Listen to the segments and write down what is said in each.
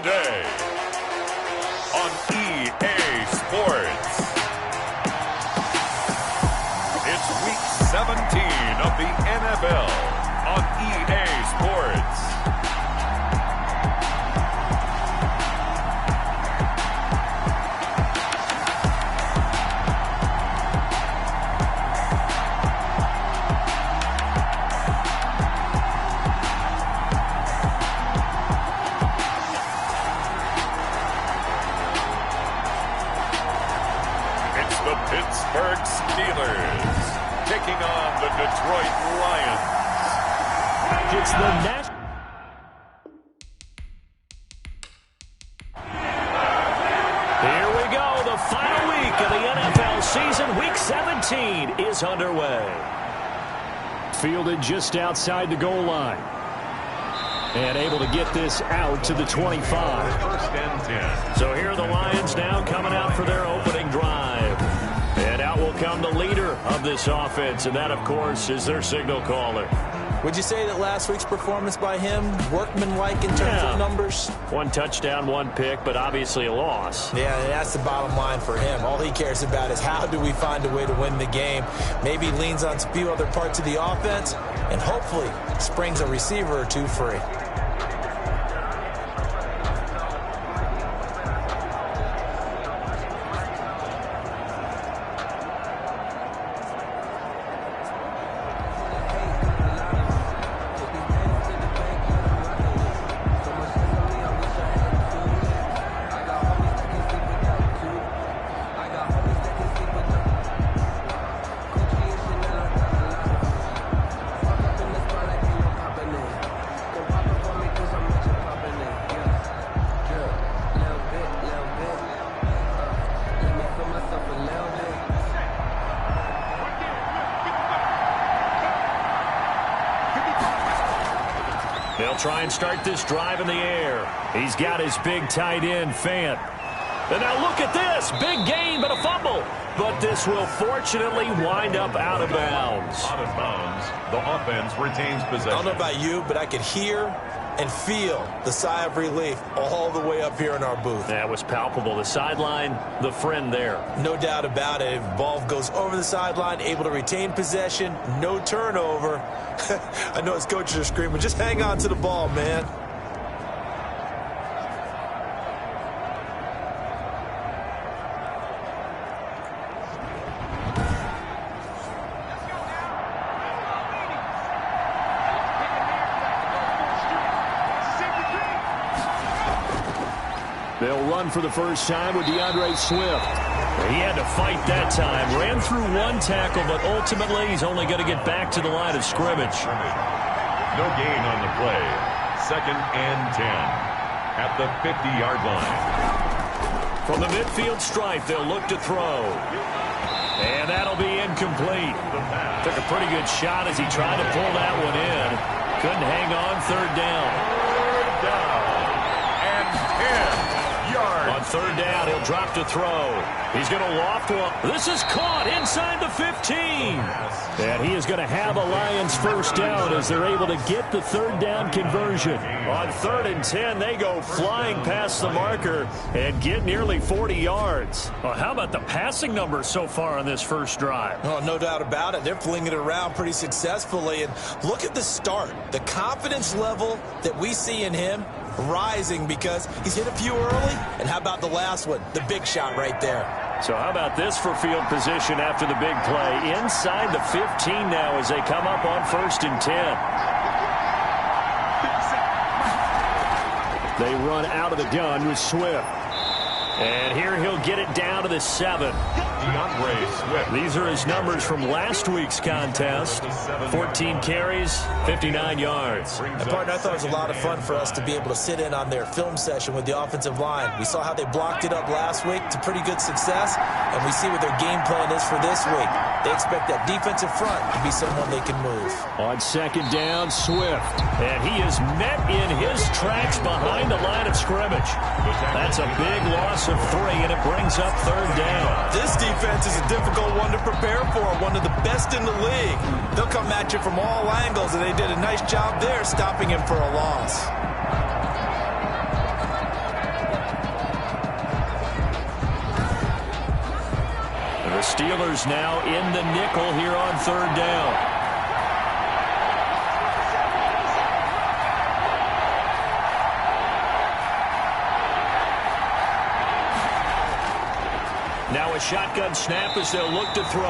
today on EA Sports. It's week 17 of the NFL on EA Sports. Pittsburgh Steelers taking on the Detroit Lions. It's the national. Here we go. The final week of the NFL season. Week 17 is underway. Fielded just outside the goal line. And able to get this out to the 25. First and 10. So here are the Lions now coming out for their opening drive. And out will come the leader of this offense, and that, of course, is their signal caller. Would you say that last week's performance by him, workmanlike in terms of numbers? 1 touchdown, 1 pick, but obviously a loss. Yeah, that's the bottom line for him. All he cares about is how do we find a way to win the game. Maybe leans on a few other parts of the offense, and hopefully springs a receiver or two free. They'll try and start this drive in the air. He's got his big tight end, Fant. And now look at this. Big gain, but a fumble. But this will fortunately wind up out of bounds. Out of bounds. The offense retains possession. I don't know about you, but I could hear and feel the sigh of relief all the way up here in our booth. That was palpable. The sideline, the friend there. No doubt about it. If the ball goes over the sideline, able to retain possession, no turnover. I know his coaches are screaming, just hang on to the ball, man. They'll run for the first time with DeAndre Swift. He had to fight that time. Ran through 1 tackle, but ultimately he's only going to get back to the line of scrimmage. No gain on the play. 2nd and 10 at the 50-yard line. From the midfield stripe, they'll look to throw. And that'll be incomplete. Took a pretty good shot as he tried to pull that one in. Couldn't hang on. 3rd down. 3rd down and 10. On 3rd down, he'll drop to throw. He's going to loft one. This is caught inside the 15. And he is going to have a Lions first down as they're able to get the 3rd down conversion. On 3rd and 10, they go flying past the marker and get nearly 40 yards. Well, how about the passing numbers so far on this first drive? Oh, no doubt about it. They're flinging it around pretty successfully. And look at the start. The confidence level that we see in him rising because he's hit a few early. And how about the last one? The big shot right there. So how about this for field position after the big play? Inside the 15 now as they come up on 1st and 10. They run out of the gun with Swift. And here he'll get it down to the 7. DeAndre Swift. These are his numbers from last week's contest. 14 carries, 59 yards. And partner, I thought it was a lot of fun for us to be able to sit in on their film session with the offensive line. We saw how they blocked it up last week to pretty good success, and we see what their game plan is for this week. They expect that defensive front to be someone they can move. On 2nd down, Swift. And he is met in his tracks behind the line of scrimmage. That's a big loss of 3, and it brings up 3rd down. This defense is a difficult one to prepare for, one of the best in the league. They'll come at you from all angles, and they did a nice job there stopping him for a loss. The Steelers now in the nickel here on third down. Now a shotgun snap as they'll look to throw.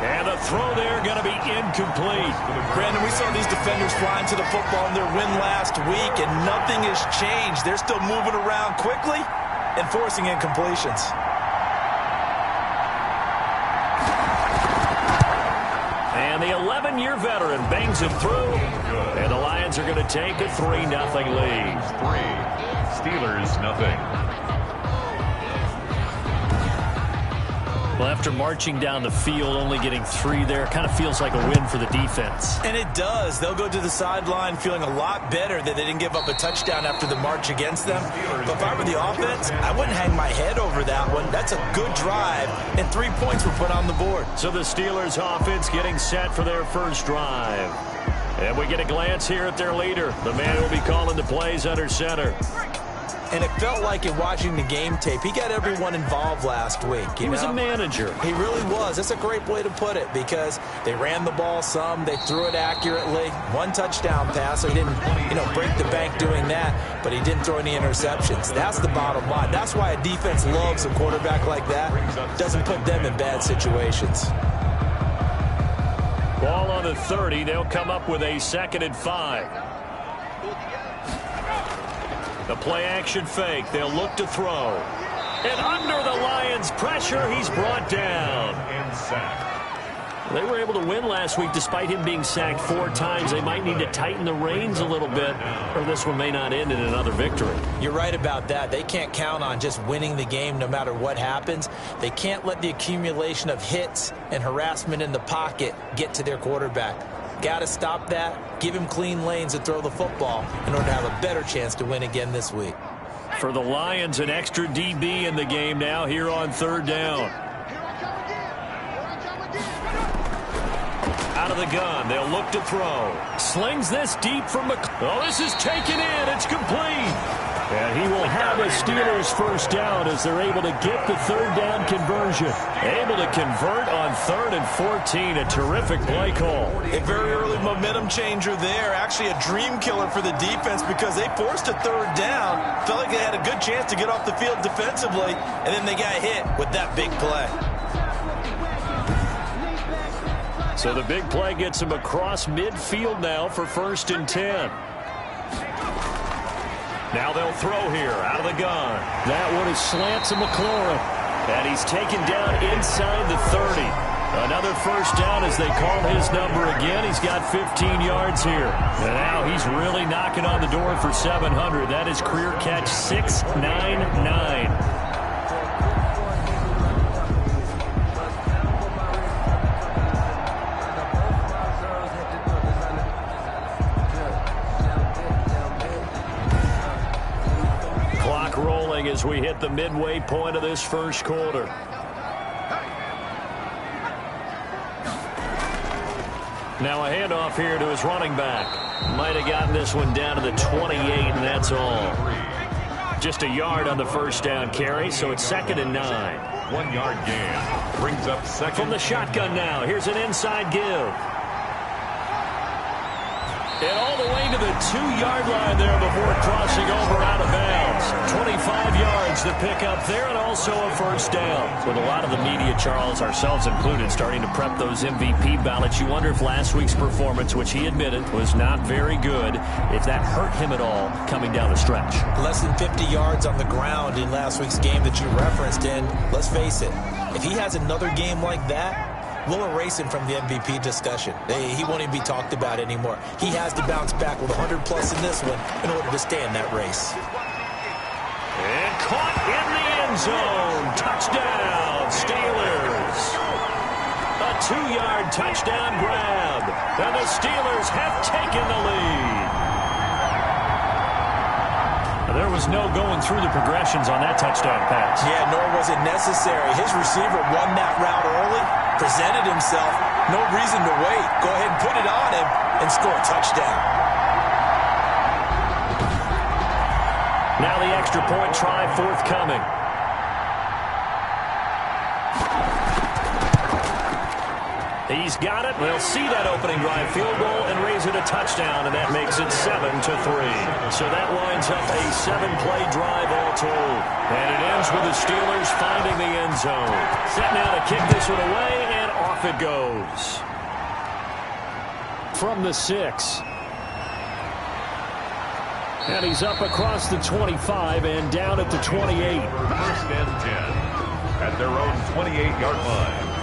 And a throw there going to be incomplete. Brandon, we saw these defenders flying to the football in their win last week, and nothing has changed. They're still moving around quickly and forcing incompletions. And the 11-year veteran bangs it through. And the Lions are going to take a 3-0 lead. 3, Steelers nothing. Well, after marching down the field, only getting 3 there, kind of feels like a win for the defense. And it does. They'll go to the sideline feeling a lot better that they didn't give up a touchdown after the march against them. But if I were the offense, I wouldn't hang my head over that one. That's a good drive, and 3 points were put on the board. So the Steelers offense getting set for their first drive. And we get a glance here at their leader, the man who will be calling the plays under center. And it felt like in watching the game tape, he got everyone involved last week. He was a manager. He really was. That's a great way to put it because they ran the ball some, they threw it accurately. 1 touchdown pass, so he didn't, break the bank doing that, but he didn't throw any interceptions. That's the bottom line. That's why a defense loves a quarterback like that. Doesn't put them in bad situations. Ball on the 30. They'll come up with a 2nd and 5. The play-action fake. They'll look to throw. And under the Lions' pressure, he's brought down. And sacked. They were able to win last week despite him being sacked 4 times. They might need to tighten the reins a little bit, or this one may not end in another victory. You're right about that. They can't count on just winning the game no matter what happens. They can't let the accumulation of hits and harassment in the pocket get to their quarterback. Got to stop that, give him clean lanes to throw the football in order to have a better chance to win again this week. For the Lions, an extra DB in the game now here on third down. Out of the gun, they'll look to throw. Slings this deep from Oh, this is taken in. It's complete. And he will have a Steelers first down as they're able to get the third down conversion. Able to convert on 3rd and 14. A terrific play call. A very early momentum changer there. Actually a dream killer for the defense because they forced a 3rd down. Felt like they had a good chance to get off the field defensively, and then they got hit with that big play. So the big play gets him across midfield now for 1st and 10. Now they'll throw here out of the gun. That one is slant to McLaurin. And he's taken down inside the 30. Another first down as they call his number again. He's got 15 yards here. And now he's really knocking on the door for 700. That is career catch 699. Rolling as we hit the midway point of this first quarter. Now a handoff here to his running back. Might have gotten this one down to the 28, and that's all. Just a yard on the first down carry, so it's 2nd and 9. 1 yard gain. Brings up 2nd. From the shotgun now, here's an inside give. And all the way to the 2-yard line there before crossing over out of bounds. 25 yards to pick up there, and also a first down. With a lot of the media, Charles, ourselves included, starting to prep those MVP ballots, you wonder if last week's performance, which he admitted was not very good, if that hurt him at all coming down the stretch. Less than 50 yards on the ground in last week's game that you referenced, and let's face it, if he has another game like that, we'll erase him from the MVP discussion. He won't even be talked about anymore. He has to bounce back with 100-plus in this one in order to stay in that race. And caught in the end zone. Touchdown, Steelers. A 2-yard touchdown grab. And the Steelers have taken the lead. There was no going through the progressions on that touchdown pass. Yeah, nor was it necessary. His receiver won that route early, presented himself. No reason to wait. Go ahead and put it on him and score a touchdown. Now the extra point try forthcoming. He's got it. They'll see that opening drive field goal and raise it a touchdown, and that makes it 7-3. So that winds up a 7-play drive all told. And it ends with the Steelers finding the end zone. Set now to kick this one away, and off it goes. From the 6. And he's up across the 25 and down at the 28. First and 10 at their own 28-yard line.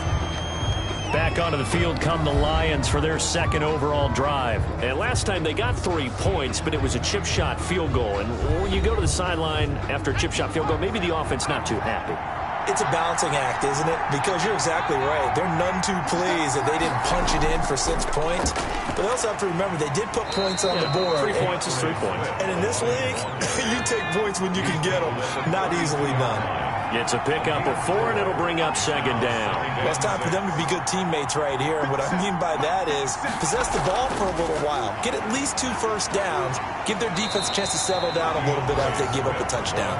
Back onto the field come the Lions for their second overall drive. And last time they got 3 points, but it was a chip shot field goal. And when you go to the sideline after a chip shot field goal, maybe the offense not too happy. It's a balancing act, isn't it? Because you're exactly right. They're none too pleased that they didn't punch it in for 6 points. But they also have to remember they did put points on the board. 3 points is 3 points. And in this league, you take points when you can get them. Not easily done. Gets a pickup of 4, and it'll bring up second down. Well, it's time for them to be good teammates right here. And what I mean by that is possess the ball for a little while. Get at least 2 first downs. Give their defense a chance to settle down a little bit after they give up a touchdown.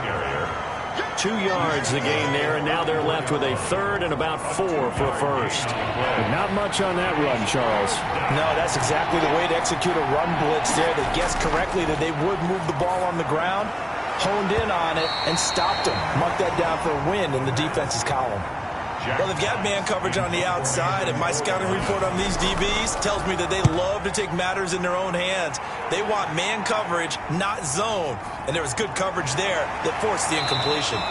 2 yards the gain there, and now they're left with a third and about 4 for a first. But not much on that run, Charles. No, that's exactly the way to execute a run blitz there. They guessed correctly that they would move the ball on the ground, honed in on it, and stopped them. Mark that down for a win in the defense's column. Well, they've got man coverage on the outside, and my scouting report on these DBs tells me that they love to take matters in their own hands. They want man coverage, not zone. And there was good coverage there that forced the incompletion.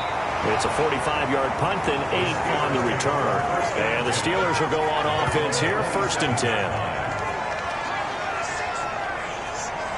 It's a 45-yard punt, then 8 on the return. And the Steelers will go on offense here, 1st and 10.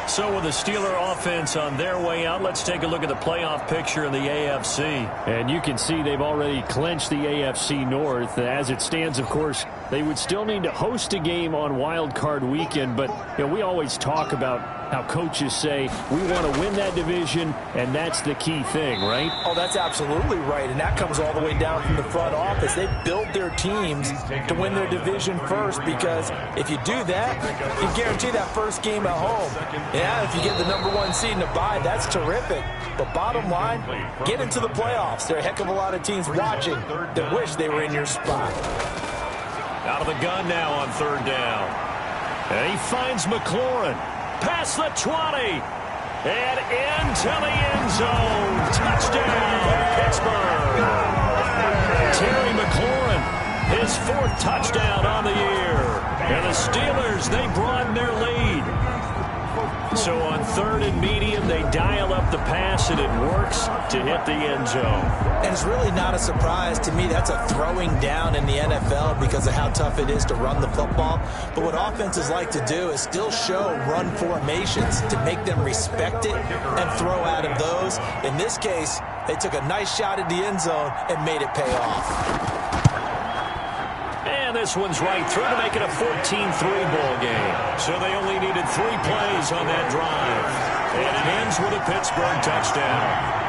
So with the Steeler offense on their way out, let's take a look at the playoff picture in the AFC. And you can see they've already clinched the AFC North. As it stands, of course, they would still need to host a game on Wild Card Weekend. But you know, we always talk about how coaches say we want to win that division, and that's the key thing, right? Oh, that's absolutely right. And that comes all the way down from the front office. They build their teams to win their division first, because if you do that, you guarantee that first game at home. Yeah, if you get the #1 seed in a bye, that's terrific. But bottom line, get into the playoffs. There are a heck of a lot of teams watching that wish they were in your spot. Out of the gun now on 3rd down. And he finds McLaurin. Past the 20. And into the end zone. Touchdown, Pittsburgh. Terry McLaurin, his 4th touchdown on the year. And the Steelers, they broaden their lead. So on 3rd and medium, they dial up the pass, and it works to hit the end zone. And it's really not a surprise to me. That's a throwing down in the NFL because of how tough it is to run the football. But what offenses like to do is still show run formations to make them respect it and throw out of those. In this case, they took a nice shot at the end zone and made it pay off. And this one's right through to make it a 14-3 ball game. So they only needed 3 plays on that drive. And it ends with a Pittsburgh touchdown.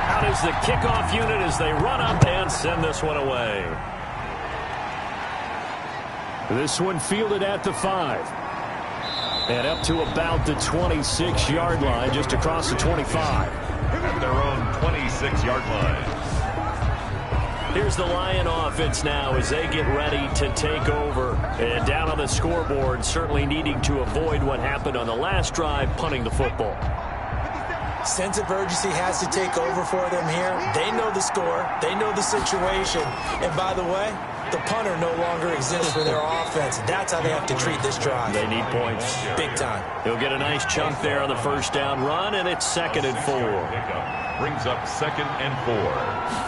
Out is the kickoff unit as they run up and send this one away. This one fielded at the 5. And up to about the 26-yard line, just across the 25. At their own 26-yard line. Here's the Lion offense now as they get ready to take over. And down on the scoreboard, certainly needing to avoid what happened on the last drive, punting the football. Sense of urgency has to take over for them here. They know the score. They know the situation. And by the way, the punter no longer exists for their offense. That's how they have to treat this drive. They need points. Big time. He'll get a nice chunk there on the 1st down run, and it's 2nd and 4. Brings up 2nd and 4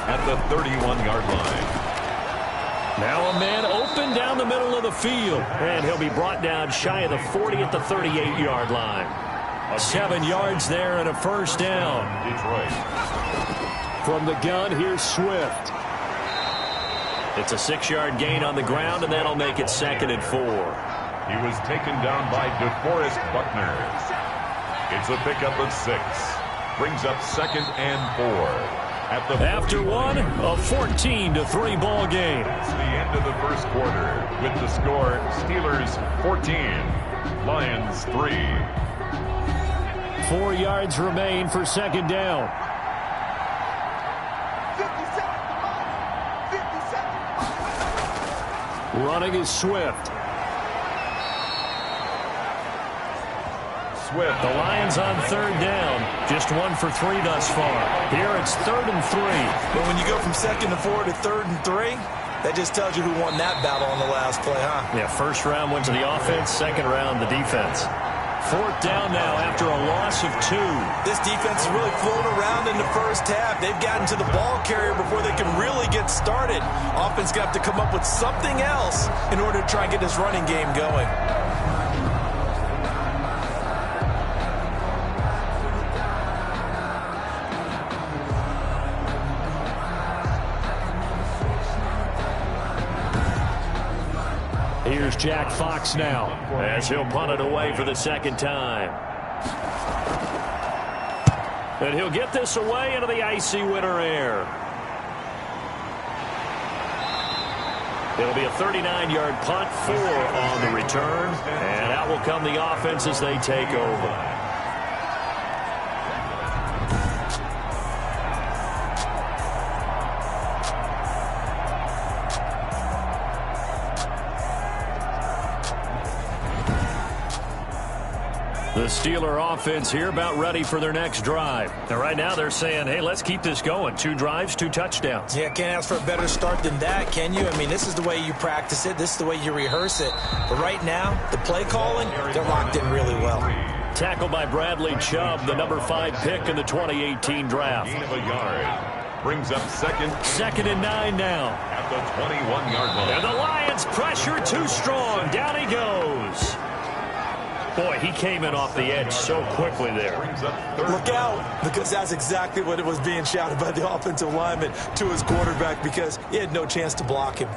at the 31-yard line. Now a man open down the middle of the field, and he'll be brought down shy of the 40 at the 38-yard line. 7 yards there and a 1st down. Detroit. From the gun, here's Swift. It's a 6-yard gain on the ground, and that'll make it 2nd and 4. He was taken down by DeForest Buckner. It's a pickup of 6. Brings up 2nd and 4. After one, a 14-3 ball game. It's the end of the 1st quarter with the score Steelers 14, Lions 3. 4 yards remain for second down. Running is Swift. The Lions on third down. Just 1 for 3 thus far. Here it's 3rd and 3. But when you go from 2nd and 4 to 3rd and 3, that just tells you who won that battle on the last play, huh? Yeah, first round went to the offense, second round the defense. 4th down now after a loss of 2. This defense is really floating around in the first half. They've gotten to the ball carrier before they can really get started. Offense got to come up with something else in order to try and get this running game going. Here's Jack Fox now as he'll punt it away for the second time. And he'll get this away into the icy winter air. It'll be a 39-yard punt, 4 on the return. And out will come the offense as they take over. The Steeler offense here about ready for their next drive. And right now they're saying, hey, let's keep this going. 2 drives, 2 touchdowns. Yeah, can't ask for a better start than that, can you? I mean, this is the way you practice it. This is the way you rehearse it. But right now, the play calling, they're locked in really well. Tackled by Bradley Chubb, the number 5 pick in the 2018 draft. Gain of a yard. Brings up second. 2nd and 9 now. At the 21-yard line. And the Lions pressure too strong. Down he goes. Boy, he came in off the edge so quickly there. Look out, because that's exactly what it was being shouted by the offensive lineman to his quarterback, because he had no chance to block him.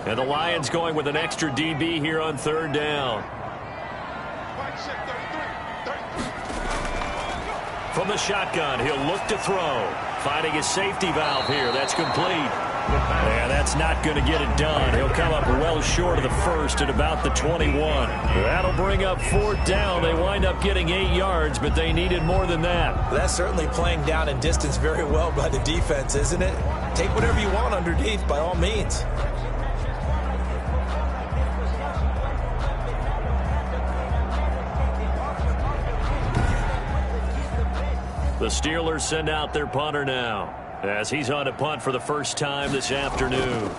And the Lions going with an extra DB here on 3rd down. From the shotgun, he'll look to throw. Finding his safety valve here. That's complete. And that's not going to get it done. He'll come up well short of the first at about the 21. That'll bring up 4th down. They wind up getting 8 yards, but they needed more than that. Well, that's certainly playing down in distance very well by the defense, isn't it? Take whatever you want underneath, by all means. The Steelers send out their punter now as he's on to punt for the first time this afternoon.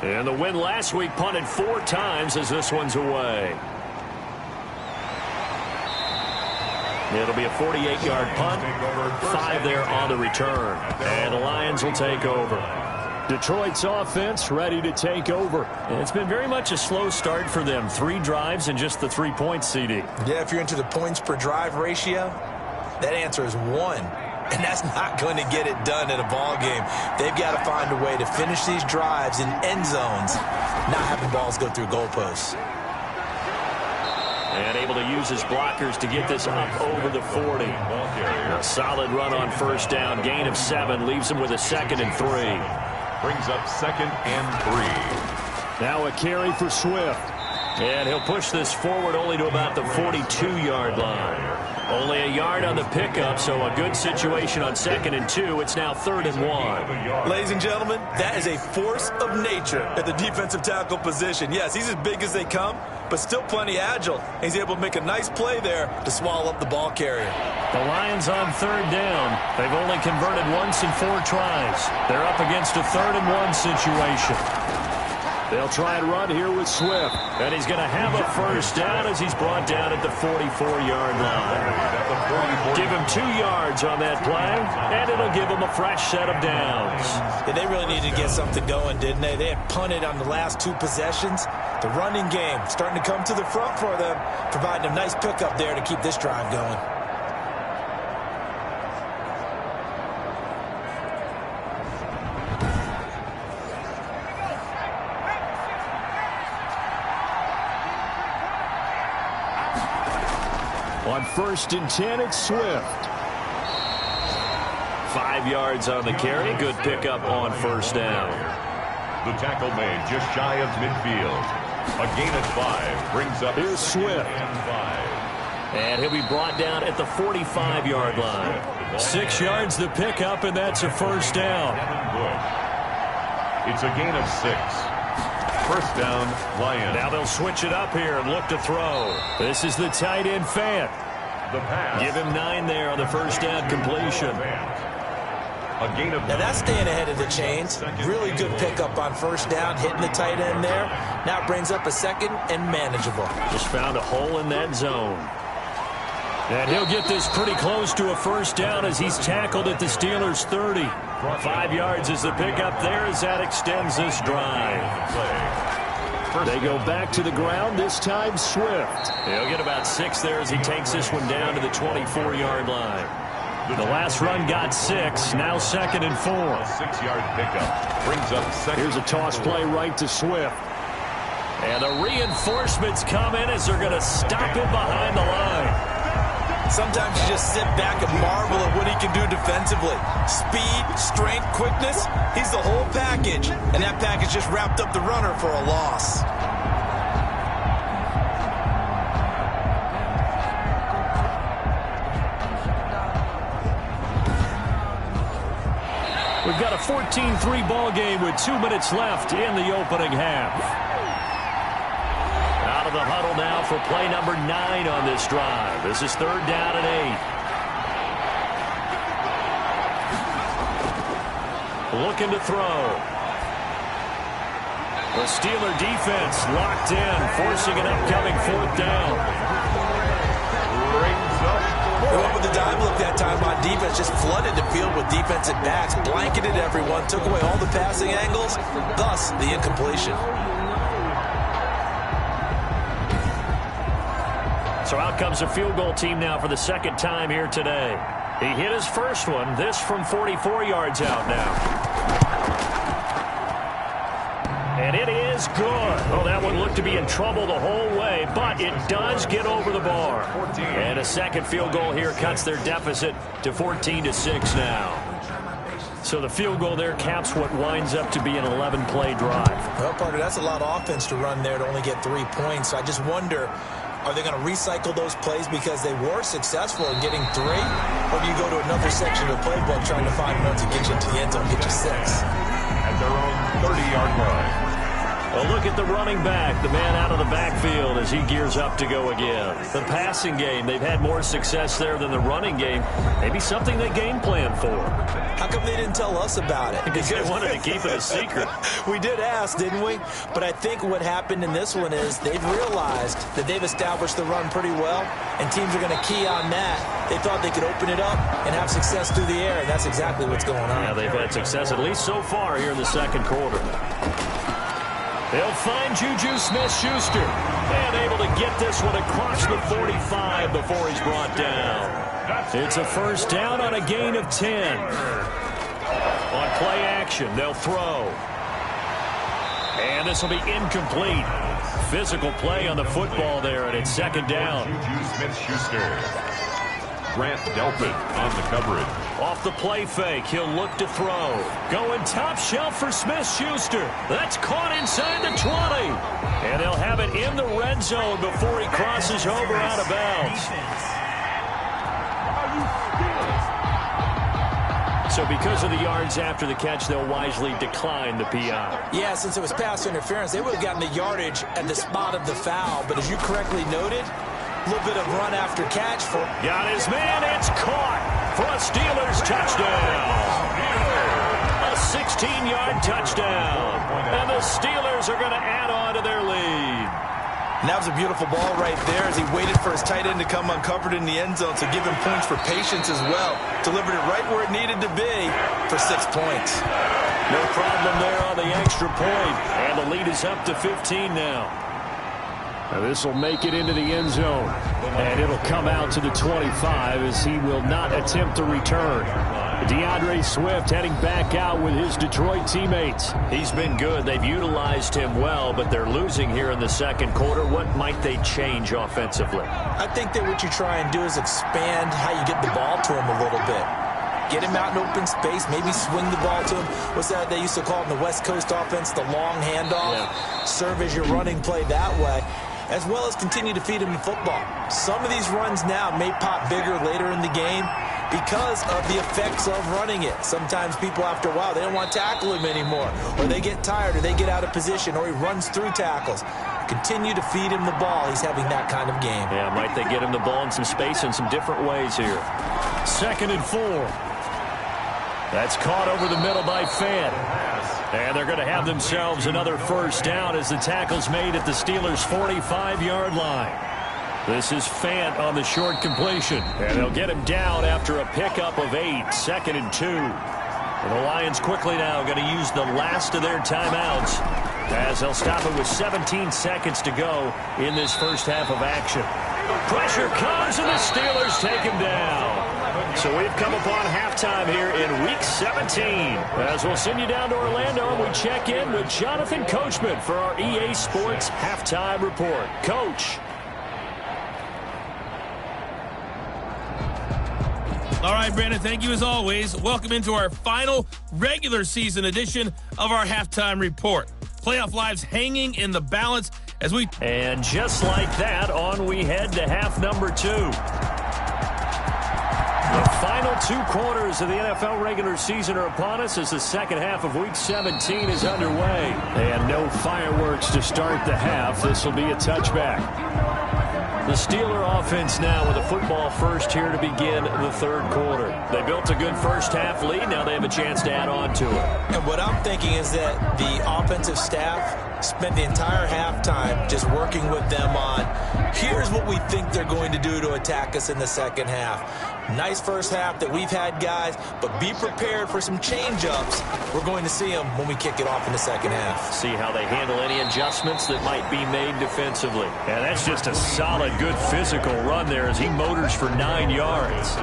And the win last week punted 4 times as this one's away. It'll be a 48-yard punt, 5 there on the return. And the Lions will take over. Detroit's offense ready to take over. And it's been very much a slow start for them. 3 drives and just the 3 points, CD. Yeah, if you're into the points per drive ratio, that answer is 1. And that's not going to get it done in a ball game. They've got to find a way to finish these drives in end zones, not having balls go through goalposts. And able to use his blockers to get this up over the 40. A solid run on 1st down. Gain of 7 leaves him with a 2nd and 3. Brings up 2nd and 3. Now a carry for Swift. And he'll push this forward only to about the 42-yard line. Only a yard on the pickup, so a good situation on 2nd and 2. It's now 3rd and 1. Ladies and gentlemen, that is a force of nature at the defensive tackle position. Yes, he's as big as they come, but still plenty agile. He's able to make a nice play there to swallow up the ball carrier. The Lions on 3rd down. They've only converted once in 4 tries. They're up against a 3rd and 1 situation. They'll try and run here with Swift. And he's going to have a 1st down as he's brought down at the 44-yard line. Give him 2 yards on that play, and it'll give him a fresh set of downs. Yeah, they really needed to get something going, didn't they? They had punted on the last 2 possessions. The running game starting to come to the front for them, providing a nice pickup there to keep this drive going. On 1st and 10, it's Swift. 5 yards on the carry. Good pickup on first down. The tackle made just shy of midfield. A gain of 5 brings up. Here's Swift. And he'll be brought down at the 45-yard line. 6 yards the pickup, and that's a first down. It's a gain of 6. First down, Lions. Now they'll switch it up here and look to throw. This is the tight end, Fant. The pass. Give him 9 there on the first down completion. A gain of 9. Now that's staying ahead of the chains. Really good pickup on first down, hitting the tight end there. Now it brings up a second and manageable. Just found a hole in that zone. And he'll get this pretty close to a first down as he's tackled at the Steelers' 30. 5 yards is the pickup there as that extends this drive. They go back to the ground, this time Swift. He'll get about 6 there as he takes this one down to the 24-yard line. The last run got 6, now 2nd and 4. A 6-yard pickup brings up second. Here's a toss play right to Swift. And the reinforcements come in as they're going to stop him behind the line. Sometimes you just sit back and marvel at what he can do defensively. Speed, strength, quickness, he's the whole package. And that package just wrapped up the runner for a loss. We've got a 14-3 ball game with 2 minutes left in the opening half. Out of the huddle now for play number 9 on this drive. This is 3rd down and 8. Looking to throw. The Steeler defense locked in, forcing an upcoming 4th down. They went with the dive look that time on defense, just flooded the field with defensive backs, blanketed everyone, took away all the passing angles, thus the incompletion. So out comes the field goal team now for the 2nd time here today. He hit his first one, this from 44 yards out now. And it is good. Oh, that one looked to be in trouble the whole way, but it does get over the bar. And a second field goal here cuts their deficit to 14-6 now. So the field goal there caps what winds up to be an 11-play drive. Well, Parker, that's a lot of offense to run there to only get 3 points. So I just wonder, are they going to recycle those plays because they were successful in getting 3? Or do you go to another section of the playbook trying to find one to get you into the end zone, get you 6? At their own 30-yard line. A look at the running back, the man out of the backfield as he gears up to go again. The passing game, they've had more success there than the running game. Maybe something they game plan for. How come they didn't tell us about it? Because they wanted to keep it a secret. We did ask, didn't we? But I think what happened in this one is they've realized that they've established the run pretty well, and teams are going to key on that. They thought they could open it up and have success through the air, and that's exactly what's going on. Yeah, they've had success, at least so far, here in the 2nd quarter. They'll find Juju Smith-Schuster. And able to get this one across the 45 before he's brought down. It's a first down on a gain of 10. On play action, they'll throw. And this will be incomplete. Physical play on the football there, and it's 2nd down. Juju Smith-Schuster. Grant Delpit on the coverage. Off the play fake, he'll look to throw. Going top shelf for Smith-Schuster. That's caught inside the 20. And they'll have it in the red zone before he crosses over out of bounds. So because of the yards after the catch, they'll wisely decline the PI. Yeah, since it was pass interference, they would have gotten the yardage at the spot of the foul. But as you correctly noted, a little bit of run after catch for. Got his man. It's caught for a Steelers touchdown. A 16-yard touchdown. And the Steelers are going to add on to their lead. And that was a beautiful ball right there as he waited for his tight end to come uncovered in the end zone, so give him points for patience as well. Delivered it right where it needed to be for 6 points. No problem there on the extra point. And the lead is up to 15 now. Now this will make it into the end zone. And it'll come out to the 25 as he will not attempt to return. DeAndre Swift heading back out with his Detroit teammates. He's been good. They've utilized him well, but they're losing here in the 2nd quarter. What might they change offensively? I think that what you try and do is expand how you get the ball to him a little bit. Get him out in open space, maybe swing the ball to him. What's that they used to call it in the West Coast offense, the long handoff? Yeah. Serve as your running play that way, as well as continue to feed him the football. Some of these runs now may pop bigger later in the game because of the effects of running it. Sometimes people, after a while, they don't want to tackle him anymore, or they get tired, or they get out of position, or he runs through tackles. Continue to feed him the ball. He's having that kind of game. Yeah, might they get him the ball in some space in some different ways here. 2nd and 4. That's caught over the middle by Fant. And they're going to have themselves another first down as the tackle's made at the Steelers' 45-yard line. This is Fant on the short completion. And they'll get him down after a pickup of 8. 2nd and 2. And the Lions quickly now going to use the last of their timeouts as they'll stop it with 17 seconds to go in this first half of action. Pressure comes, and the Steelers take him down. So we've come upon halftime here in Week 17. As we'll send you down to Orlando, and we check in with Jonathan Coachman for our EA Sports Halftime Report. Coach. All right, Brandon, thank you as always. Welcome into our final regular season edition of our Halftime Report. Playoff lives hanging in the balance as we... And just like that, on we head to half number 2. The final 2 quarters of the NFL regular season are upon us as the second half of Week 17 is underway. And no fireworks to start the half. This will be a touchback. The Steeler offense now with a football first here to begin the third quarter. They built a good first half lead. Now they have a chance to add on to it. And what I'm thinking is that the offensive staff spent the entire halftime just working with them on, here's what we think they're going to do to attack us in the second half. Nice first half that we've had, guys, but be prepared for some change-ups. We're going to see them when we kick it off in the second half. See how they handle any adjustments that might be made defensively. And that's just a solid, good physical run there as he motors for 9 yards.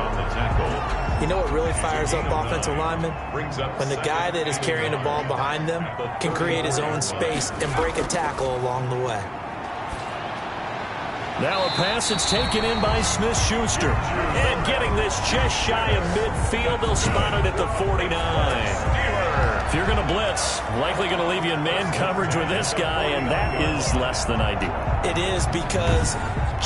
You know what really fires up offensive linemen? When the guy that is carrying the ball behind them can create his own space and break a tackle along the way. Now a pass that's taken in by Smith-Schuster. And getting this just shy of midfield, they'll spot it at the 49. If you're going to blitz, likely going to leave you in man coverage with this guy, and that is less than ideal. It is, because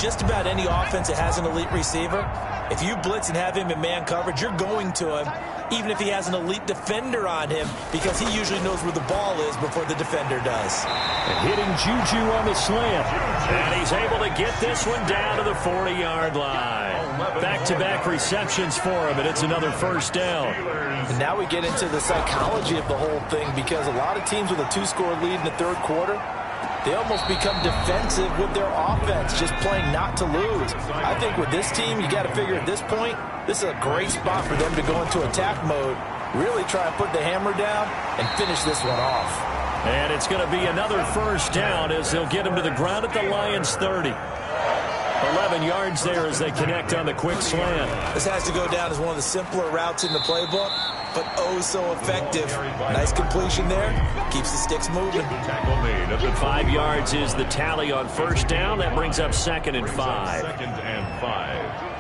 just about any offense that has an elite receiver, if you blitz and have him in man coverage, you're going to him, even if he has an elite defender on him, because he usually knows where the ball is before the defender does. And hitting Juju on the slant. And he's able to get this one down to the 40-yard line. Back-to-back receptions for him, and it's another first down. And now we get into the psychology of the whole thing, because a lot of teams with a 2-score lead in the third quarter, they almost become defensive with their offense, just playing not to lose. I think with this team, you got to figure at this point, this is a great spot for them to go into attack mode, really try and put the hammer down and finish this one off. And it's going to be another first down as they'll get him to the ground at the Lions' 30. 11 yards there as they connect on the quick slant. This has to go down as one of the simpler routes in the playbook, but oh so effective. Nice completion there. Keeps the sticks moving. 5 yards is the tally on first down. That brings up 2nd and 5. 2nd and 5.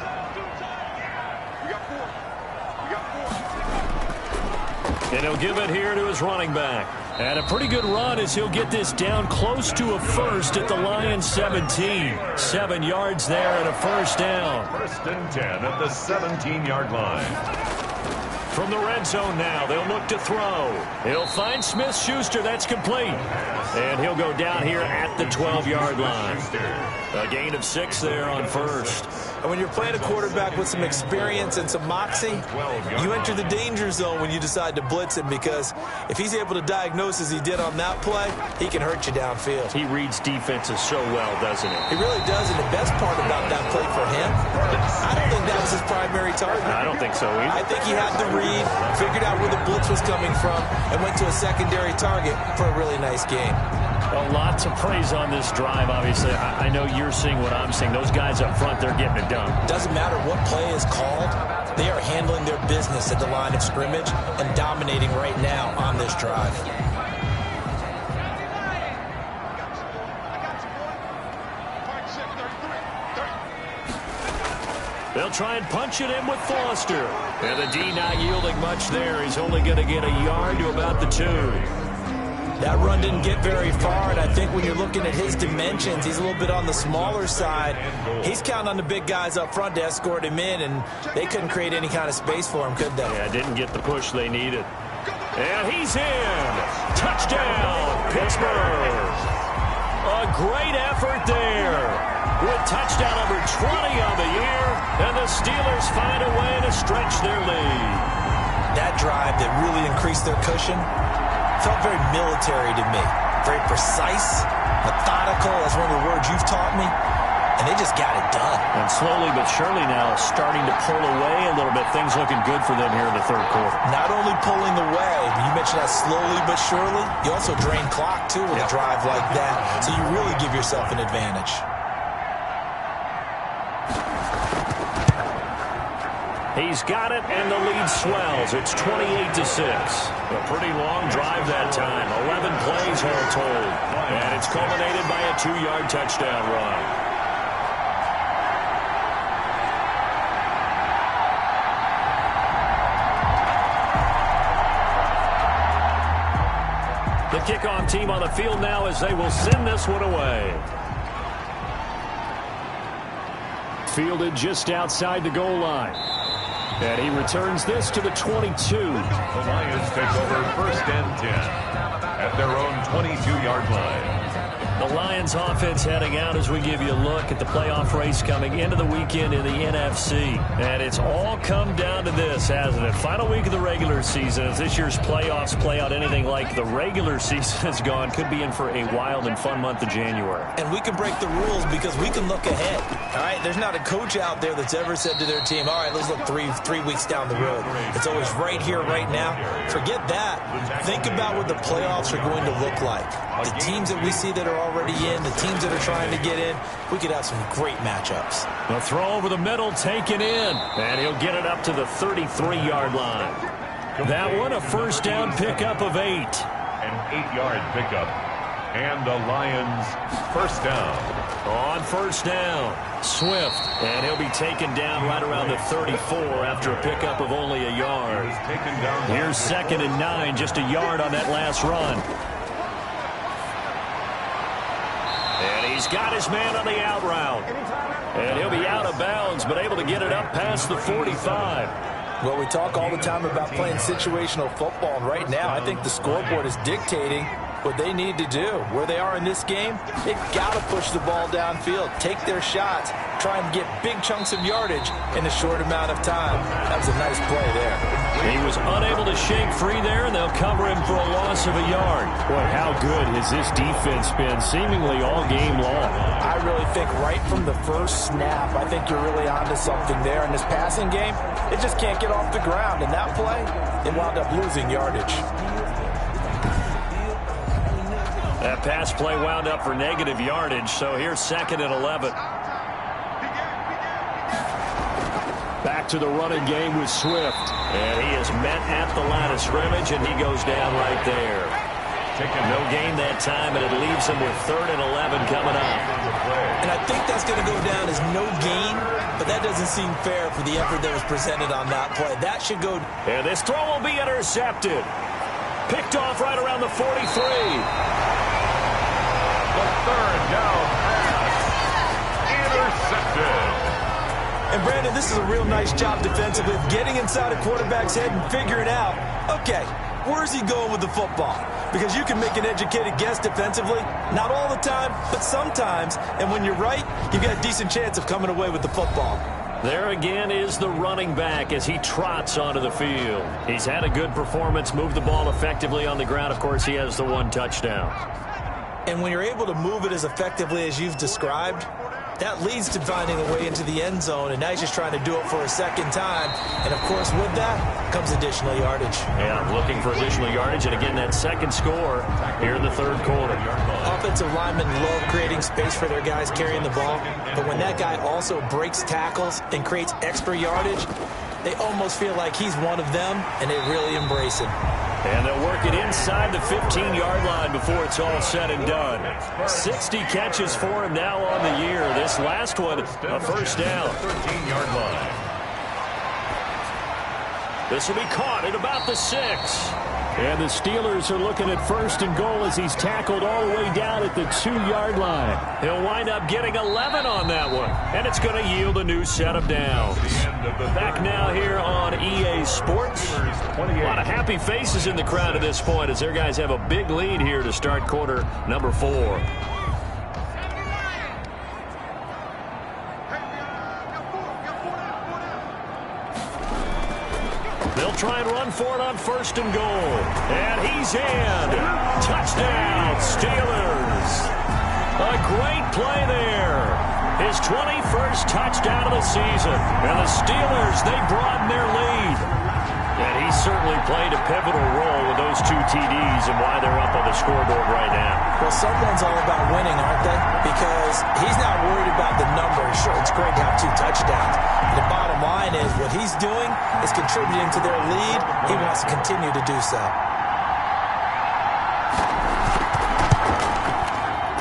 And he'll give it here to his running back. And a pretty good run as he'll get this down close to a first at the Lions 17. 7 yards there and a first down. 1st and 10 at the 17-yard line. From the red zone now, they'll look to throw. He'll find Smith-Schuster. That's complete. And he'll go down here at the 12-yard line. A gain of 6 there on first. And when you're playing a quarterback with some experience and some moxie, you enter the danger zone when you decide to blitz him, because if he's able to diagnose as he did on that play, he can hurt you downfield. He reads defenses so well, doesn't he? He really does, and the best part about that play for him, I don't think that was his primary target. I don't think so either. I think he had the read, figured out where the blitz was coming from, and went to a secondary target for a really nice game. A lot to praise on this drive, obviously. I know you're seeing what I'm seeing. Those guys up front, they're getting it done. Doesn't matter what play is called. They are handling their business at the line of scrimmage and dominating right now on this drive. They'll try and punch it in with Foster. And the D not yielding much there. He's only going to get a yard to about the 2. That run didn't get very far, and I think when you're looking at his dimensions, he's a little bit on the smaller side. He's counting on the big guys up front to escort him in, and they couldn't create any kind of space for him, could they? Yeah, didn't get the push they needed. And he's in. Touchdown, Pittsburgh. A great effort there. With touchdown number 20 on the year, and the Steelers find a way to stretch their lead. That drive that really increased their cushion felt very military to me. Very precise, methodical, that's one of the words you've taught me. And they just got it done. And slowly but surely now starting to pull away a little bit. Things looking good for them here in the third quarter. Not only pulling away, but you mentioned that slowly but surely. You also drain clock, too, with a drive like that. So you really give yourself an advantage. He's got it, and the lead swells. It's 28-6. A pretty long drive that time. 11 plays all told. And it's culminated by a 2-yard touchdown run. The kickoff team on the field now as they will send this one away. Fielded just outside the goal line. And he returns this to the 22. The Lions take over 1st and 10 at their own 22-yard line. The Lions offense heading out as we give you a look at the playoff race coming into the weekend in the NFC. And it's all come down to this, hasn't it? Final week of the regular season. As this year's playoffs play out anything like the regular season has gone, could be in for a wild and fun month of January. And we can break the rules because we can look ahead. All right, there's not a coach out there that's ever said to their team, all right, let's look three weeks down the road. It's always right here, right now. Forget that. Think about what the playoffs are going to look like. The teams that we see that are already in, the teams that are trying to get in, we could have some great matchups. The throw over the middle taken in, and he'll get it up to the 33-yard line. That one, a first down pickup of 8. An 8-yard pickup. And the Lions first down. On first down, Swift, and he'll be taken down right around the 34 after a pickup of only a yard. Here's 2nd and 9, just a yard on that last run. And he's got his man on the out route. And he'll be out of bounds, but able to get it up past the 45. Well, we talk all the time about playing situational football, and right now I think the scoreboard is dictating what they need to do. Where they are in this game, they've got to push the ball downfield, take their shots, try and get big chunks of yardage in a short amount of time. That was a nice play there. He was unable to shake free there, and they'll cover him for a loss of a yard. Boy, how good has this defense been seemingly all game long? I really think right from the first snap, I think you're really onto something there. In this passing game, it just can't get off the ground. And that play, it wound up losing yardage. That pass play wound up for negative yardage, so here's 2nd and 11. Back to the running game with Swift. And he is met at the line of scrimmage, and he goes down right there. No gain that time, and it leaves him with 3rd and 11 coming up. And I think that's going to go down as no gain, but that doesn't seem fair for the effort that was presented on that play. That should go. And this throw will be intercepted. Picked off right around the 43. The 3rd down pass. Intercepted. And, Brandon, this is a real nice job defensively of getting inside a quarterback's head and figuring out, okay, where's he going with the football? Because you can make an educated guess defensively. Not all the time, but sometimes. And when you're right, you've got a decent chance of coming away with the football. There again is the running back as he trots onto the field. He's had a good performance, moved the ball effectively on the ground. Of course, he has the 1 touchdown. And when you're able to move it as effectively as you've described, that leads to finding a way into the end zone, and now he's just trying to do it for a second time. And, of course, with that comes additional yardage. Yeah, looking for additional yardage, and again, that second score here in the 3rd quarter. Offensive linemen love creating space for their guys carrying the ball, but when that guy also breaks tackles and creates extra yardage, they almost feel like he's one of them, and they really embrace him. And they'll work it inside the 15-yard line before it's all said and done. 60 catches for him now on the year. This last one, a first down. 13-yard line. This will be caught at about the 6. And the Steelers are looking at first and goal as he's tackled all the way down at the 2-yard line. He'll wind up getting 11 on that one, and it's going to yield a new set of downs. Back now here on EA Sports. A lot of happy faces in the crowd at this point as their guys have a big lead here to start quarter number 4. They'll try and run for it on first and goal. And he's in. Touchdown, Steelers. A great play there. His 21st touchdown of the season. And the Steelers, they broaden their lead. And he certainly played a pivotal role with those 2 TDs and why they're up on the scoreboard right now. Well, someone's all about winning, aren't they? Because he's not worried about the numbers. Sure, it's great to have 2 touchdowns. The bottom line is what he's doing is contributing to their lead. He wants to continue to do so.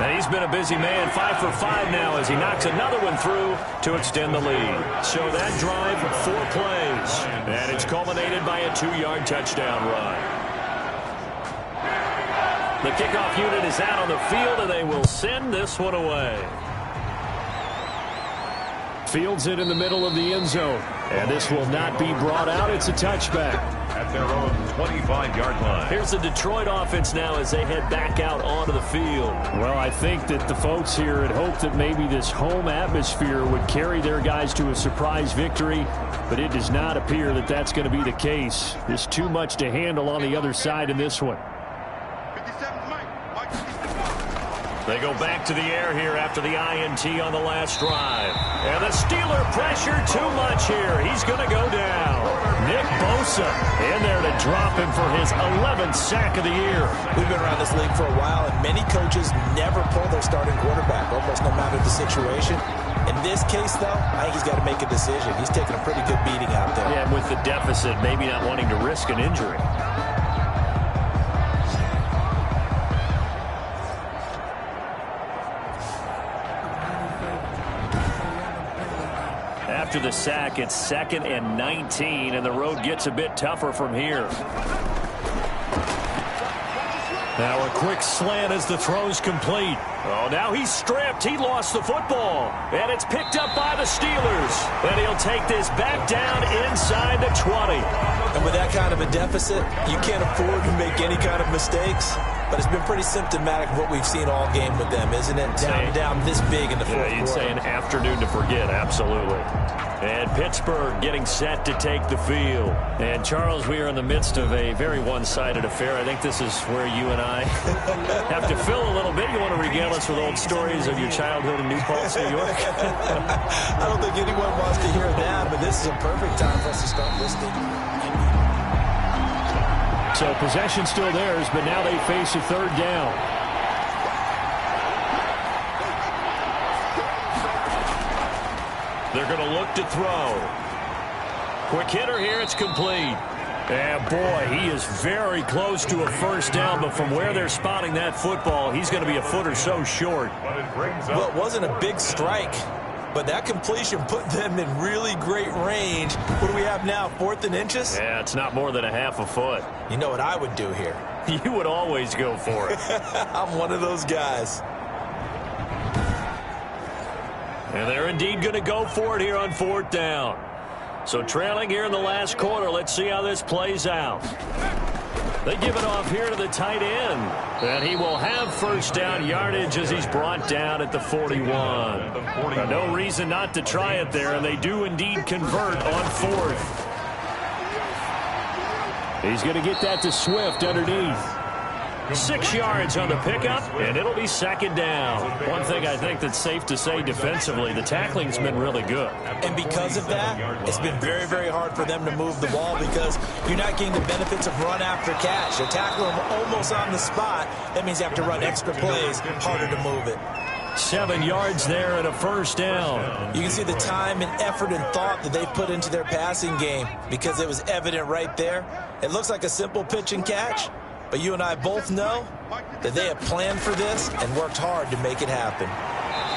And he's been a busy man, 5 for 5 now as he knocks another one through to extend the lead. So that drive, 4 plays. And it's culminated by a 2-yard touchdown run. The kickoff unit is out on the field, and they will send this one away. Fields it in the middle of the end zone. And this will not be brought out. It's a touchback. At their own 25-yard line. Here's the Detroit offense now as they head back out onto the field. Well, I think that the folks here had hoped that maybe this home atmosphere would carry their guys to a surprise victory, but it does not appear that that's going to be the case. There's too much to handle on the other side in this one. They go back to the air here after the INT on the last drive. And the Steeler pressure too much here. He's going to go down. Nick Bosa in there to drop him for his 11th sack of the year. We've been around this league for a while, and many coaches never pull their starting quarterback, almost no matter the situation. In this case, though, I think he's got to make a decision. He's taking a pretty good beating out there. Yeah, and with the deficit, maybe not wanting to risk an injury. After the sack, it's 2nd and 19, and the road gets a bit tougher from here. Now a quick slant as the throw's complete. Oh, now he's stripped. He lost the football. And it's picked up by the Steelers. And he'll take this back down inside the 20. And with that kind of a deficit, you can't afford to make any kind of mistakes. But it's been pretty symptomatic of what we've seen all game with them, isn't it? Down this big in the fourth quarter. You'd say an afternoon to forget, absolutely. And Pittsburgh getting set to take the field. And, Charles, we are in the midst of a very one-sided affair. I think this is where you and I have to fill a little bit. You want to regale us with old stories of your childhood in New Paltz, New York? I don't think anyone wants to hear that, but this is a perfect time for us to start listening. So possession still theirs, but now they face a third down. They're going to look to throw. Quick hitter here, it's complete. And boy, he is very close to a first down, but from where they're spotting that football, he's going to be a foot or so short. Well, it wasn't a big strike, but that completion put them in really great range. What do we have now, 4th and inches? Yeah, it's not more than a half a foot. You know what I would do here? You would always go for it. I'm one of those guys. And they're indeed going to go for it here on 4th down. So trailing here in the last quarter, let's see how this plays out. They give it off here to the tight end. And he will have first down yardage as he's brought down at the 41. No reason not to try it there, and they do indeed convert on 4th. He's going to get that to Swift underneath. 6 yards on the pickup, and it'll be 2nd down. One thing I think that's safe to say defensively, the tackling's been really good. And because of that, it's been very, very hard for them to move the ball because you're not getting the benefits of run after catch. You're tackling them almost on the spot. That means you have to run extra plays, harder to move it. 7 yards there and a first down. You can see the time and effort and thought that they put into their passing game because it was evident right there. It looks like a simple pitch and catch, but you and I both know that they have planned for this and worked hard to make it happen.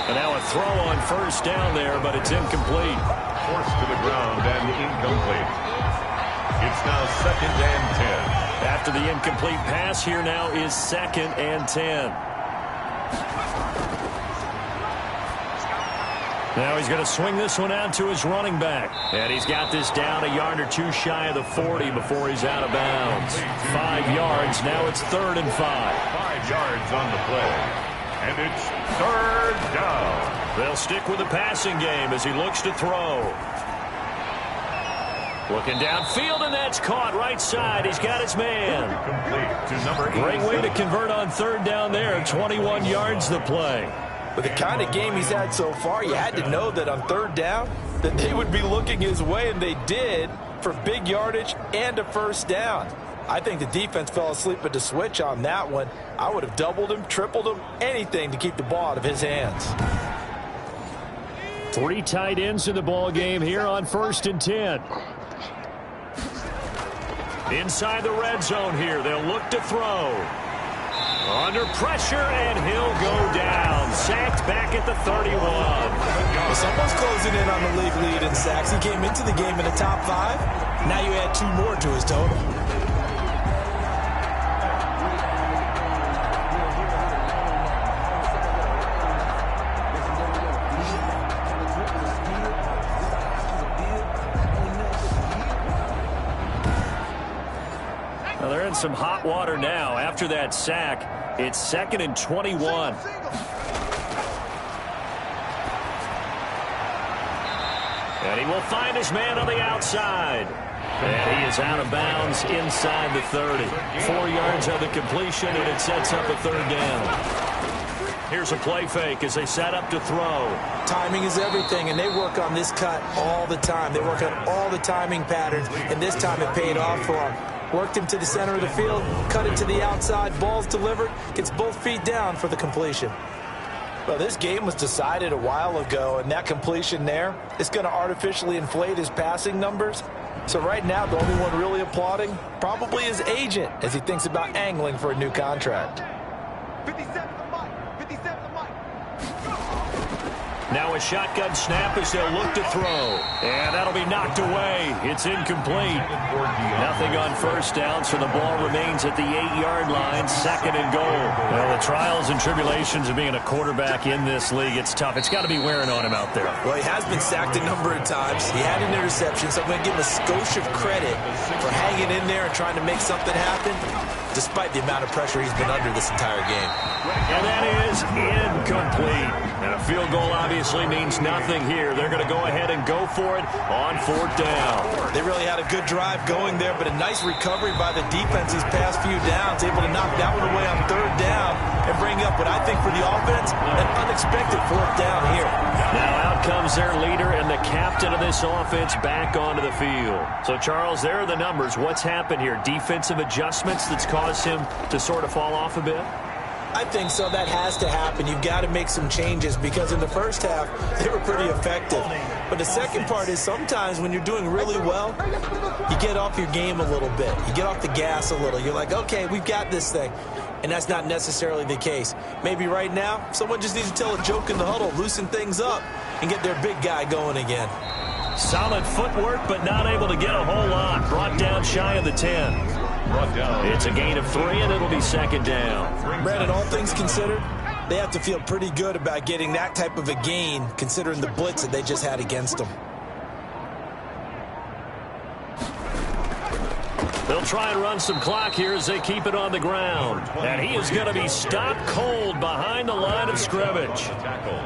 And now a throw on first down there, but it's incomplete. Forced to the ground and incomplete. It's now 2nd and 10. After the incomplete pass, here now is 2nd and 10. Now he's going to swing this one out to his running back. And he's got this down a yard or two shy of the 40 before he's out of bounds. 5 yards. Now it's 3rd and 5. 5 yards on the play. And it's 3rd down. They'll stick with the passing game as he looks to throw. Looking downfield, and that's caught right side. He's got his man. Complete to number 8. Great way to convert on 3rd down there. 21 yards the play. With the kind of game he's had so far, you had to know that on 3rd down that they would be looking his way, and they did, for big yardage and a first down. I think the defense fell asleep at the switch on that one. I would have doubled him, tripled him, anything to keep the ball out of his hands. 3 tight ends in the ball game here on 1st and 10. Inside the red zone here. They'll look to throw. Under pressure, and he'll go down. Sacked back at the 31. Well, someone's closing in on the league lead in sacks. He came into the game in the top 5. Now you add 2 more to his total. Well, they're in some hot water now after that sack. It's 2nd and 21. And he will find his man on the outside. And he is out of bounds inside the 30. 4 yards on the completion, and it sets up a 3rd down. Here's a play fake as they set up to throw. Timing is everything, and they work on this cut all the time. They work on all the timing patterns, and this time it paid off for him. Worked him to the center of the field, cut it to the outside, ball's delivered, gets both feet down for the completion. Well, this game was decided a while ago, and that completion there is going to artificially inflate his passing numbers. So right now, the only one really applauding probably his agent as he thinks about angling for a new contract. 57 to Mike. 57 to Mike. Now a shotgun snap as they'll look to throw. And that'll be knocked away. It's incomplete. Nothing on first down, so the ball remains at the 8-yard line, 2nd and goal. Well, the trials and tribulations of being a quarterback in this league, it's tough. It's got to be wearing on him out there. Well, he has been sacked a number of times. He had an interception, so I'm going to give him a skosh of credit for hanging in there and trying to make something happen, despite the amount of pressure he's been under this entire game. And that is incomplete. And a field goal obviously means nothing here. They're going to go ahead and go for it on 4th down. They really had a good drive going there, but a nice recovery by the defense these past few downs, able to knock that one away on 3rd down and bring up what I think for the offense, an unexpected 4th down here. Now out comes their leader and the captain of this offense back onto the field. So, Charles, there are the numbers. What's happened here? Defensive adjustments that's caused him to sort of fall off a bit? I think so. That has to happen. You've got to make some changes because in the first half, they were pretty effective. But the second part is sometimes when you're doing really well, you get off your game a little bit. You get off the gas a little. You're like, okay, we've got this thing. And that's not necessarily the case. Maybe right now, someone just needs to tell a joke in the huddle, loosen things up, and get their big guy going again. Solid footwork, but not able to get a whole lot. Brought down shy of the 10. It's a gain of 3, and it'll be 2nd down. Brandon, all things considered, they have to feel pretty good about getting that type of a gain, considering the blitz that they just had against them. They'll try and run some clock here as they keep it on the ground. And he is going to be stopped cold behind the line of scrimmage.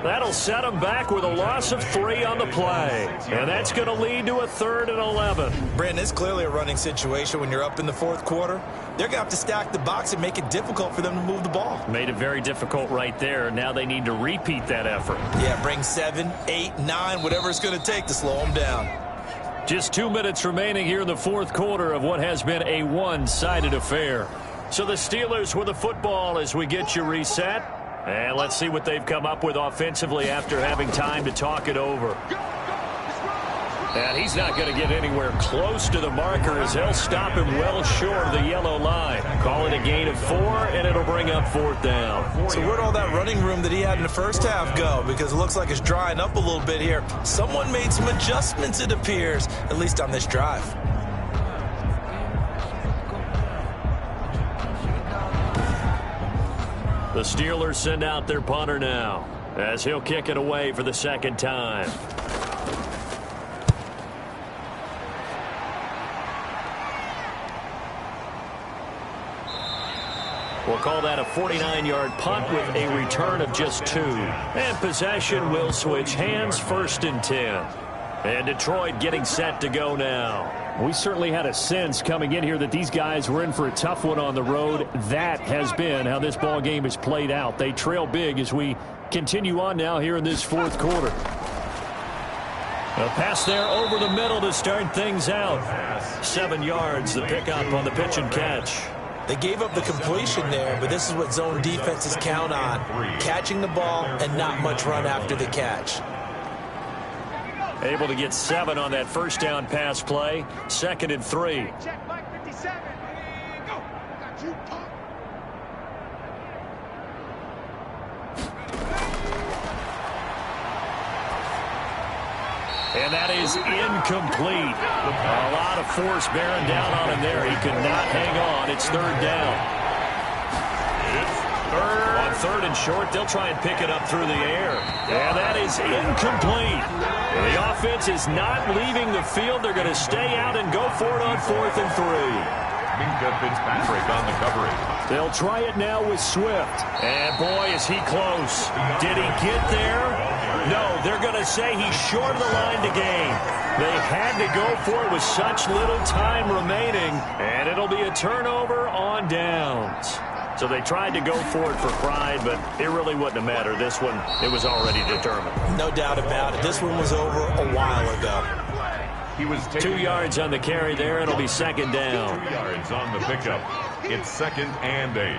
That'll set him back with a loss of 3 on the play. And that's going to lead to a 3rd and 11. Brandon, it's clearly a running situation when you're up in the 4th quarter. They're going to have to stack the box and make it difficult for them to move the ball. Made it very difficult right there. Now they need to repeat that effort. Yeah, bring 7, 8, 9, whatever it's going to take to slow them down. Just 2 minutes remaining here in the 4th quarter of what has been a one-sided affair. So the Steelers with the football as we get you reset. And let's see what they've come up with offensively after having time to talk it over. And he's not going to get anywhere close to the marker as they'll stop him well short of the yellow line. Call it a gain of 4, and it'll bring up 4th down. So where'd all that running room that he had in the first half go? Because it looks like it's drying up a little bit here. Someone made some adjustments, it appears, at least on this drive. The Steelers send out their punter now as he'll kick it away for the second time. We'll call that a 49-yard punt with a return of just 2. And possession will switch hands, 1st and 10. And Detroit getting set to go now. We certainly had a sense coming in here that these guys were in for a tough one on the road. That has been how this ball game has played out. They trail big as we continue on now here in this 4th quarter. A pass there over the middle to start things out. 7 yards, the pickup on the pitch and catch. They gave up the completion there, but this is what zone defenses count on. Catching the ball and not much run after the catch. Able to get 7 on that first down pass play. 2nd and 3. Check Mike 57. Go. Got you. And that is incomplete. A lot of force bearing down on him there. He could not hang on. It's 3rd down. On 3rd and short, they'll try and pick it up through the air. And that is incomplete. The offense is not leaving the field. They're going to stay out and go for it on 4th and 3. Minkah Fitzpatrick on the coverage. They'll try it now with Swift. And boy, is he close. Did he get there? No, they're going to say he's short of the line to gain. They had to go for it with such little time remaining, and it'll be a turnover on downs. So they tried to go for it for pride, but it really wouldn't have mattered. This one, it was already determined. No doubt about it. This one was over a while ago. He was 2 yards on the carry there. It'll be 2nd down. 2 yards on the pickup. It's 2nd and 8.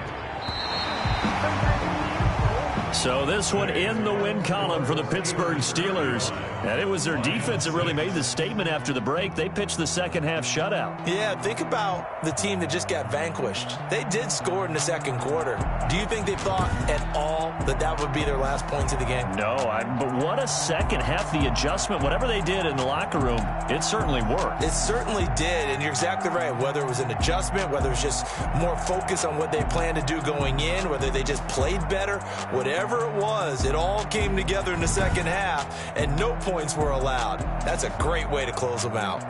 So this one in the win column for the Pittsburgh Steelers. And it was their defense that really made the statement after the break. They pitched the second half shutout. Yeah, think about the team that just got vanquished. They did score in the 2nd quarter. Do you think they thought at all that that would be their last points of the game? No, but what a second half. The adjustment, whatever they did in the locker room, it certainly worked. It certainly did, and you're exactly right. Whether it was an adjustment, whether it was just more focus on what they planned to do going in, whether they just played better, whatever it was, it all came together in the second half, and no points were allowed. That's a great way to close them out.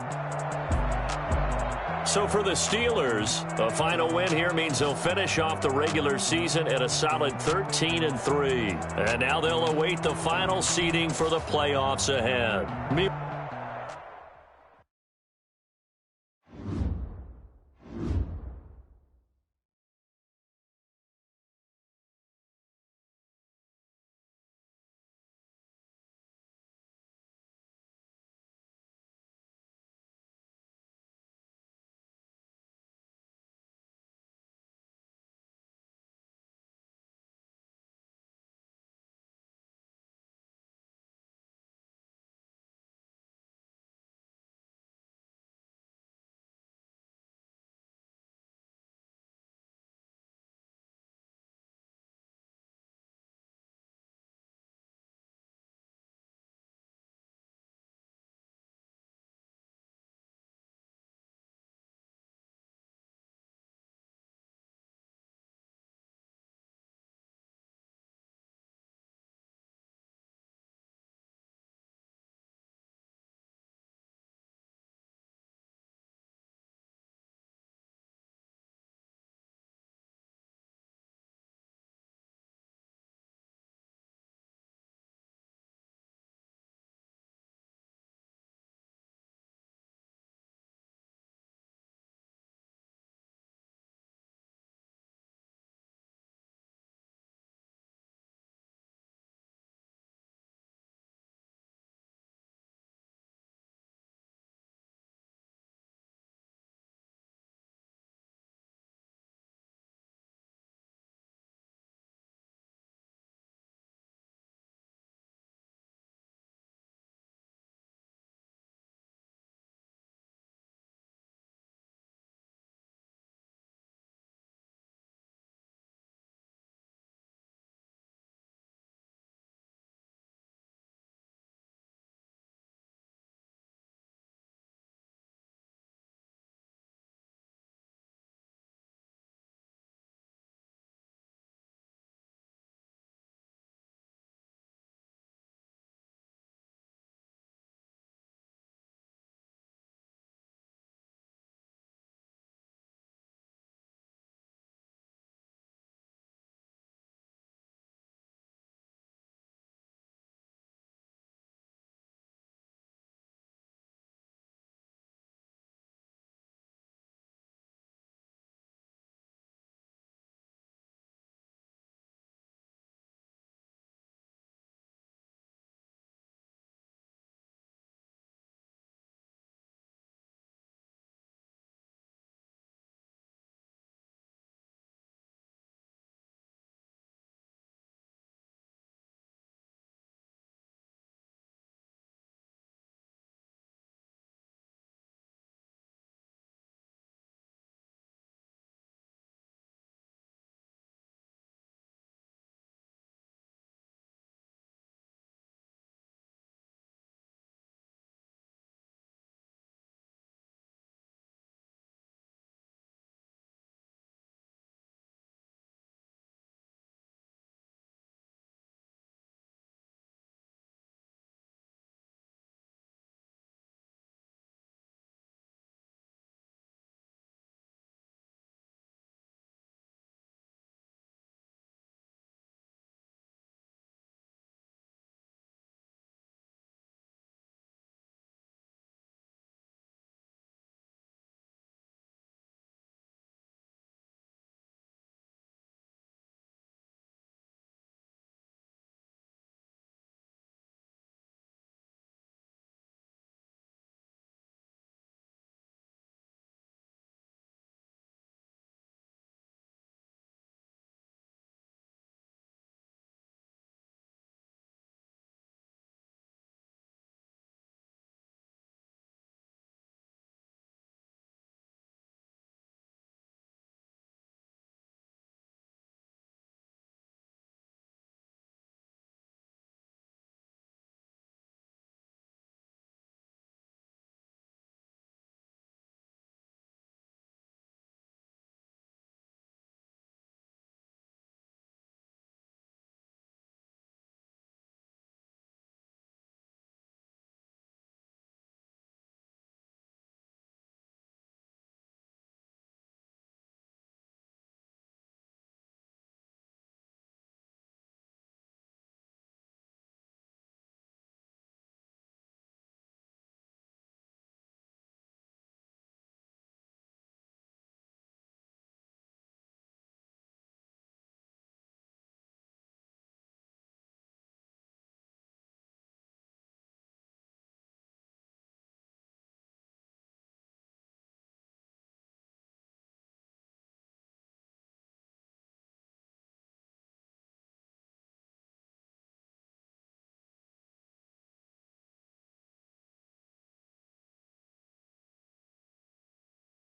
So for the Steelers, a final win here means they'll finish off the regular season at a solid 13-3. And now they'll await the final seeding for the playoffs ahead.